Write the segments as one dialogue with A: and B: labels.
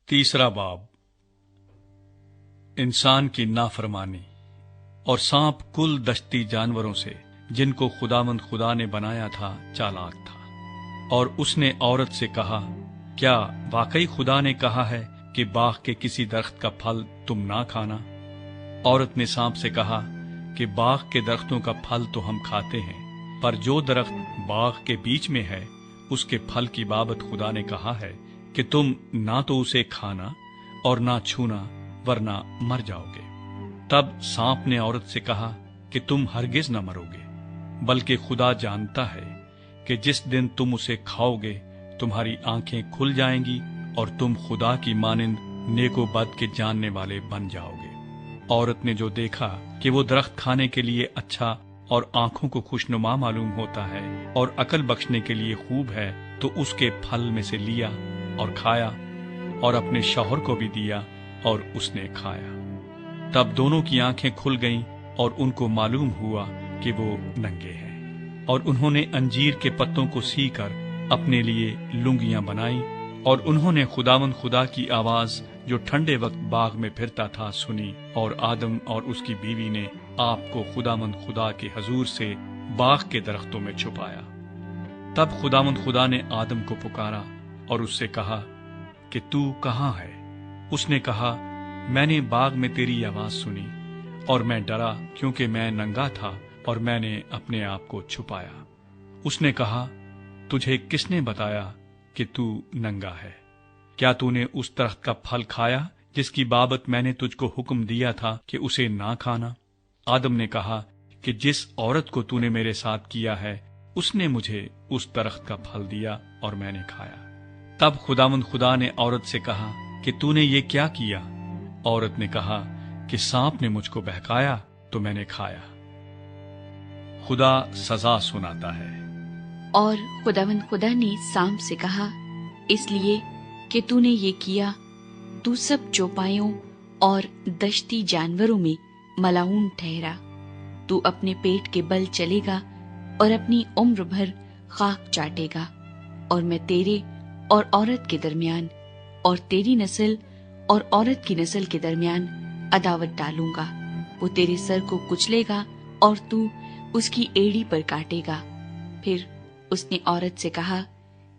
A: तीसरा बाब इंसान की नाफरमानी। और सांप कुल दश्ती जानवरों से जिनको खुदावंद खुदा ने बनाया था चालाक था। और उसने औरत से कहा, क्या वाकई खुदा ने कहा है कि बाग के किसी दरख्त का फल तुम ना खाना? औरत ने सांप से कहा कि बाग के दरख्तों का फल तो हम खाते हैं, पर जो दरख्त बाग के बीच में है उसके फल की बाबत खुदा ने कहा है कि तुम ना तो उसे खाना और ना छूना, वरना मर जाओगे। तब सांप ने औरत से कहा कि तुम हरगिज न मरोगे, बल्कि खुदा जानता है कि जिस दिन तुम उसे खाओगे तुम्हारी आंखें खुल जाएंगी और तुम खुदा की मानिंद नेको बद के जानने वाले बन जाओगे। औरत ने जो देखा कि वो दरख्त खाने के लिए अच्छा और आंखों को खुशनुमा मालूम होता है और अकल बख्शने के लिए खूब है, तो उसके फल में से लिया और खाया और अपने शौहर को भी दिया और उसने खाया। तब दोनों की आंखें खुल गईं और उनको मालूम हुआ कि वो नंगे हैं। और उन्होंने अंजीर के पत्तों को सीकर अपने लिए लुंगियां बनाई। और उन्होंने खुदावंद खुदा की आवाज जो ठंडे वक्त बाग में फिरता था सुनी। और आदम और उसकी बीवी ने आपको खुदावंद खुदा के हजूर से बाग के दरख्तों में छुपाया। तब खुदावंद खुदा ने आदम को पुकारा और उससे कहा कि तू कहाँ है? उसने कहा, मैंने बाग में तेरी आवाज सुनी और मैं डरा, क्योंकि मैं नंगा था और मैंने अपने आप को छुपाया। उसने कहा, तुझे किसने बताया कि तू नंगा है? क्या तूने उस दरख्त का फल खाया जिसकी बाबत मैंने तुझको हुक्म दिया था कि उसे ना खाना? आदम ने कहा कि जिस औरत को तूने मेरे साथ किया है उसने मुझे उस दरख्त का फल दिया और मैंने खाया। तब खुदावंद खुदा ने औरत से कहा कि तूने ये क्या किया? औरत ने कहा कि सांप ने मुझको बहकाया तो मैंने खाया। खुदा सजा सुनाता है।
B: और खुदावंद खुदा ने सांप से कहा, इसलिए कि तूने ये किया, तू सब चौपायों और दश्ती जानवरों में मलाऊन ठहरा। तू अपने पेट के बल चलेगा और अपनी उम्र भर खाक चाटेगा। और मैं तेरे और औरत के दरमियान और तेरी नस्ल और औरत की नस्ल के दरमियान अदावत डालूंगा। वो तेरे सर को कुचलेगा और तू उसकी एड़ी पर काटेगा। फिर उसने औरत से कहा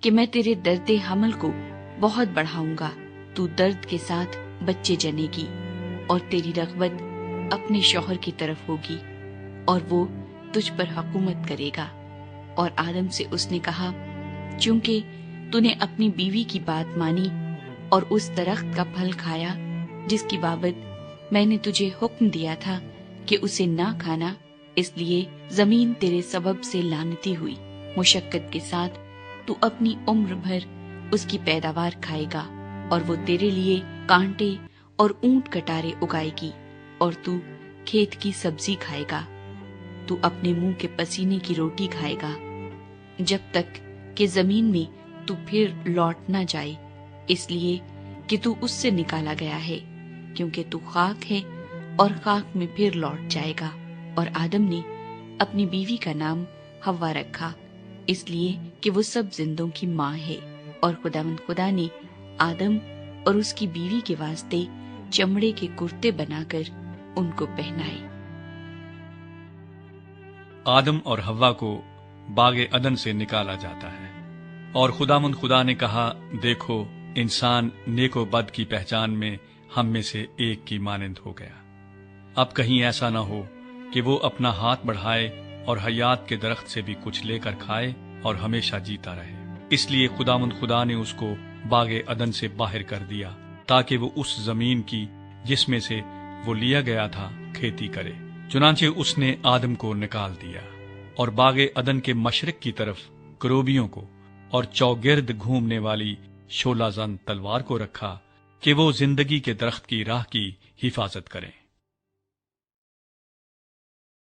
B: कि मैं तेरे दर्दे हमल को बहुत बढ़ाऊंगा। तू दर्द के साथ बच्चे जनेगी और तेरी रग़बत अपने शौहर की तरफ होगी और वो तुझ पर हुकूमत करेगा। और आदम से उसने कहा, चूंकि तूने अपनी बीवी की बात मानी और उस दरख्त का फल खाया जिसकी बाबत मैंने तुझे हुक्म दिया था कि उसे ना खाना, इसलिए जमीन तेरे सबब से लानती हुई। मुशक्कत के साथ तू अपनी उम्र भर उसकी पैदावार खाएगा और वो तेरे लिए कांटे और ऊंट कटारे उगाएगी और तू खेत की सब्जी खाएगा। तू अपने मुंह के पसीने की रोटी खाएगा जब तक कि जमीन में तू फिर लौट ना जाए, इसलिए कि तू उससे निकाला गया है, क्योंकि तू खाक है और खाक में फिर लौट जाएगा। और आदम ने अपनी बीवी का नाम हव्वा रखा, इसलिए कि वो सब जिंदों की माँ है। और खुदावंद खुदा ने आदम और उसकी बीवी के वास्ते चमड़े के कुर्ते बनाकर उनको पहनाए।
A: आदम और हव्वा को बागे अदन से निकाला जाता है। और खुदावंद खुदा ने कहा, देखो इंसान नेको बद की पहचान में हम में से एक की मानिंद हो गया। अब कहीं ऐसा न हो कि वो अपना हाथ बढ़ाए और हयात के दरख्त से भी कुछ लेकर खाए और हमेशा जीता रहे। इसलिए खुदावंद खुदा ने उसको बागे अदन से बाहर कर दिया, ताकि वो उस जमीन की जिसमें से वो लिया गया था खेती करे। चुनांचे उसने आदम को निकाल दिया और बागे अदन के मशरिक की तरफ करोबियों को और चौगिर्द घूमने वाली शोलाजन तलवार को रखा कि वो जिंदगी के दरख्त की राह की हिफाजत करें।